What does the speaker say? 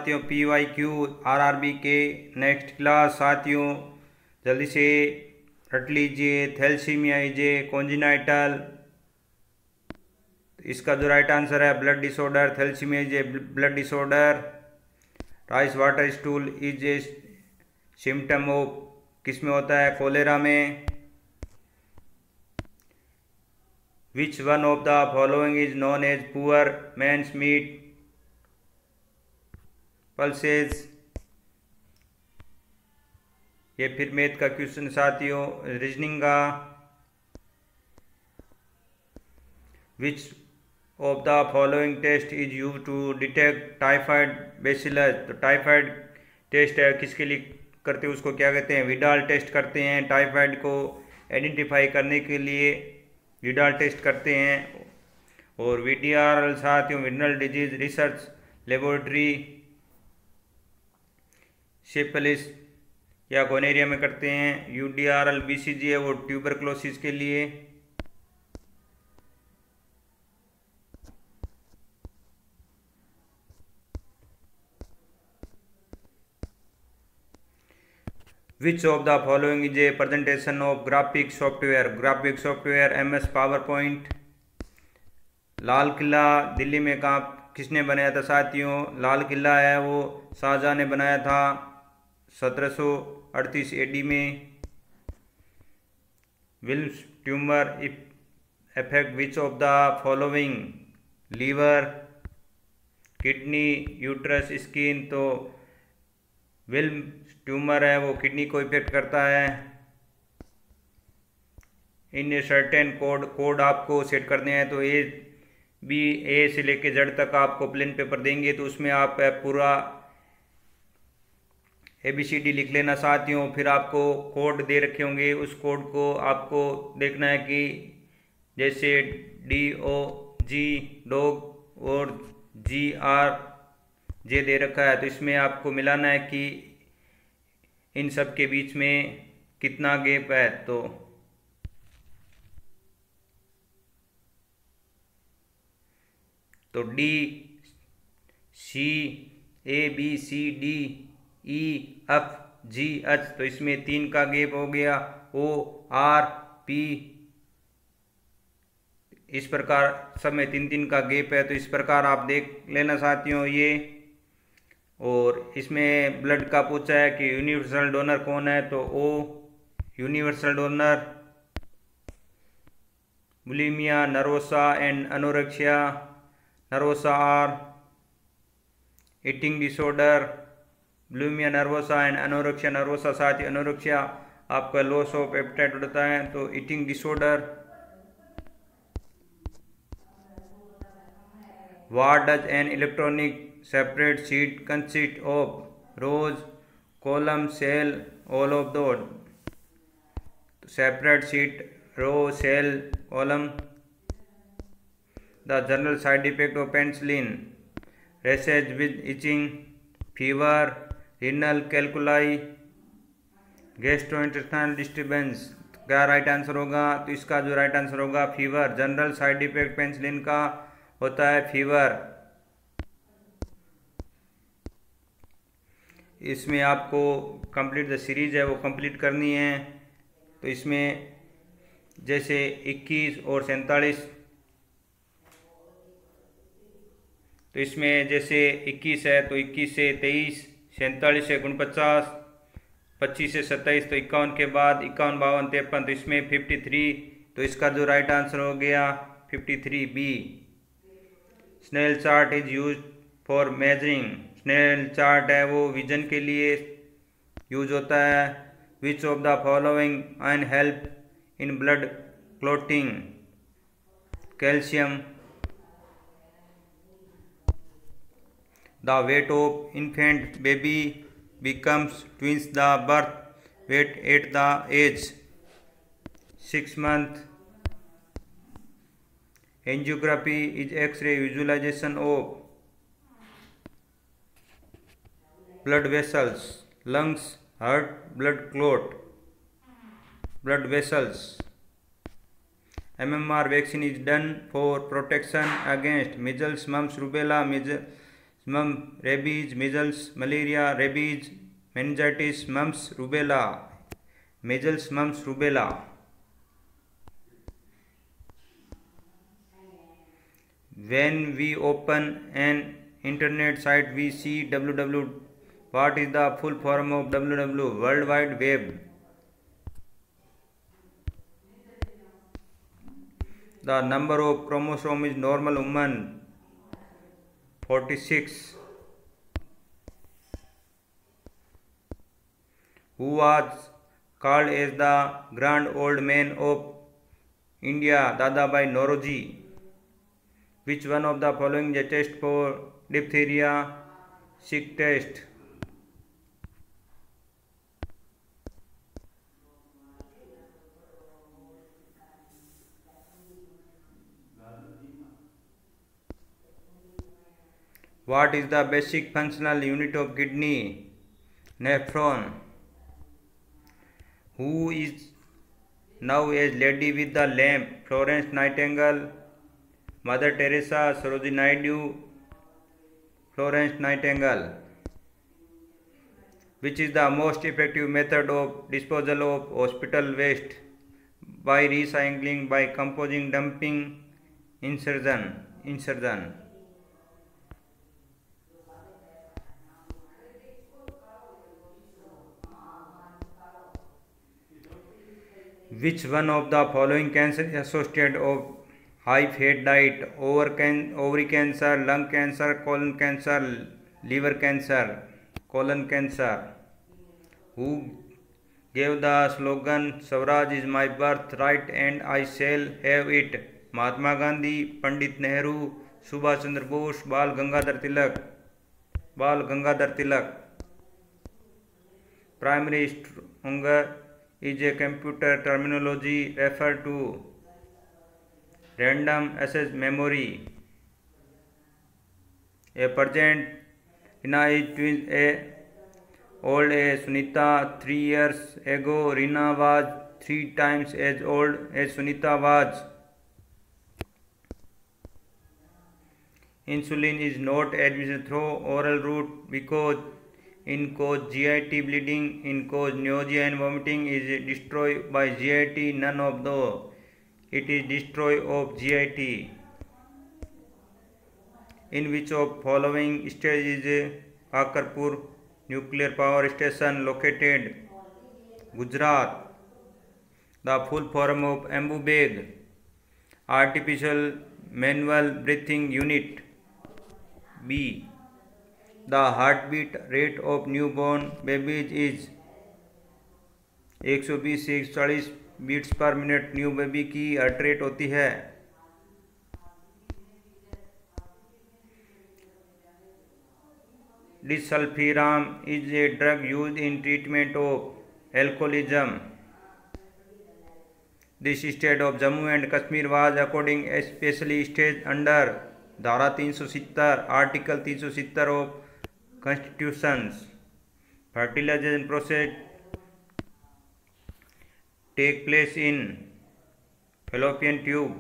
साथियों PYQ RRB के next class साथियों जल्दी से रट लीजिए। थैलेसीमिया इज ए कॉन्जेनाइटल, इसका जो राइट आंसर है blood disorder. Thalassemia is a blood disorder. Rice water stool is a symptom of, किस में होता है? कोलेरा में। Which one of the following is known as poor man's meat pulses. ये फिर मैथ का क्वेश्चन साथियों, रीजनिंग का। Which of the following test is use to detect typhoid bacillus. तो टाइफाइड टेस्ट है, किसके लिए करते हैं? उसको क्या कहते हैं? विडाल टेस्ट करते हैं। टाइफाइड को आइडेंटिफाई करने के लिए विडाल टेस्ट करते हैं। और VDRL साथियों विनल डिजीज रिसर्च लेबोरेटरी सिफिलिस या गोनेरिया में करते हैं। UDRL BCG है वो ट्यूबरक्लोसिस के लिए। Which of the following is a presentation of graphic software. Graphic software MS PowerPoint. लाल किला दिल्ली में कहाँ किसने बनाया था साथियों? लाल किला है वो शाहजहां ने बनाया था 1738 AD में। Wilms tumour effect which of the following? Liver, kidney, uterus, skin. तो विल्म ट्यूमर है वो किडनी को इफेक्ट करता है। इन सर्टेन कोड आपको सेट करने हैं। तो A से लेके Z तक आपको प्लेन पेपर देंगे तो उसमें आप पूरा ABCD लिख लेना साथियों। फिर आपको कोड दे रखे होंगे, उस कोड को आपको देखना है कि जैसे DOG डॉग और GRJ दे रखा है तो इसमें आपको मिलाना है कि इन सब के बीच में कितना गैप है। तो D C A B C D E F G H, तो इसमें 3 का गैप हो गया। O R P, इस प्रकार सब में 3-3 का गैप है। तो इस प्रकार आप देख लेना साथियों ये। और इसमें ब्लड का पूछा है कि यूनिवर्सल डोनर कौन है? तो O universal donor. Bulimia nervosa and anorexia. Nervosa are eating disorder. Bulimia nervosa and anorexia nervosa साथ ही एनोरेक्सिया आपका लॉस ऑफ एपेटाइट होता है तो eating disorder. What does an electronic separate sheet consist of? Rows, column, cell, all of those. Separate sheet, row, cell, column. The general side effect of penicillin: rashes with itching, fever, renal calculi, gastrointestinal disturbance। क्या right answer होगा? तो इसका जो right answer होगा fever. General side effect penicillin का होता है fever. इसमें आपको कंप्लीट द सीरीज है वो कंप्लीट करनी है। तो इसमें जैसे 21 और 47, तो इसमें जैसे 21 है तो 21 से 23, 47 से 49, 25 से 27, तो 51 के बाद 51, 52, 53, तो इसमें 53। तो इसका जो राइट आंसर हो गया 53B। Snellen chart is use for measuring. Snellen chart है वो विजन के लिए यूज होता है। Which of the following ion help in blood clotting? Calcium. The weight of infant baby becomes twins the birth weight at the age 6 months. Angiography is X-ray visualization of blood vessels, lungs, heart, blood clot, blood vessels. MMR vaccine is done for protection against measles, mumps, rubella, rabies, measles, malaria, rabies, meningitis, mumps, rubella. Measles, mumps, rubella. When we open an internet site, we see www. What is the full form of www? World Wide Web. The number of chromosomes is normal woman 46. Who was called as the grand old man of India? Dadabhai Naoroji. Which one of the following is a test for diphtheria? Sick test. What is the basic functional unit of kidney? Nephron. Who is now as lady with the lamp? Florence Nightingale, Mother Teresa, Sarojini Naidu, Florence Nightingale. Which is the most effective method of disposal of hospital waste? By recycling, by composting, dumping, insertion. Which one of the following cancer is associated of high fat diet? Ovary cancer, lung cancer, colon cancer, liver cancer, colon cancer. Who gave the slogan Swaraj is my birthright and I shall have it? Mahatma Gandhi, Pandit Nehru, Subhash Chandra Bose, Bal Gangadhar Tilak. Primary stronger is a computer terminology referred to random access memory. A present Rina is twins old as Sunita 3 years ago. Rina was 3 times as old as Sunita was. Insulin is not administered through oral route because in cause GIT bleeding, in cause nausea and vomiting is destroyed by GIT, none of the. It is destroy of GIT. In which of following stage is Akarpur nuclear power station located? Gujarat. The full form of AMBUBAG. Artificial manual breathing unit. B. The heartbeat rate of newborn babies is 120 से 140 beats per minute new baby की heart rate होती है। Disulfiram is a drug used in treatment of alcoholism. This state of Jammu and Kashmir was according specially stage under धारा 370 article 370 of Constitutions. Fertilization process take place in fallopian tube.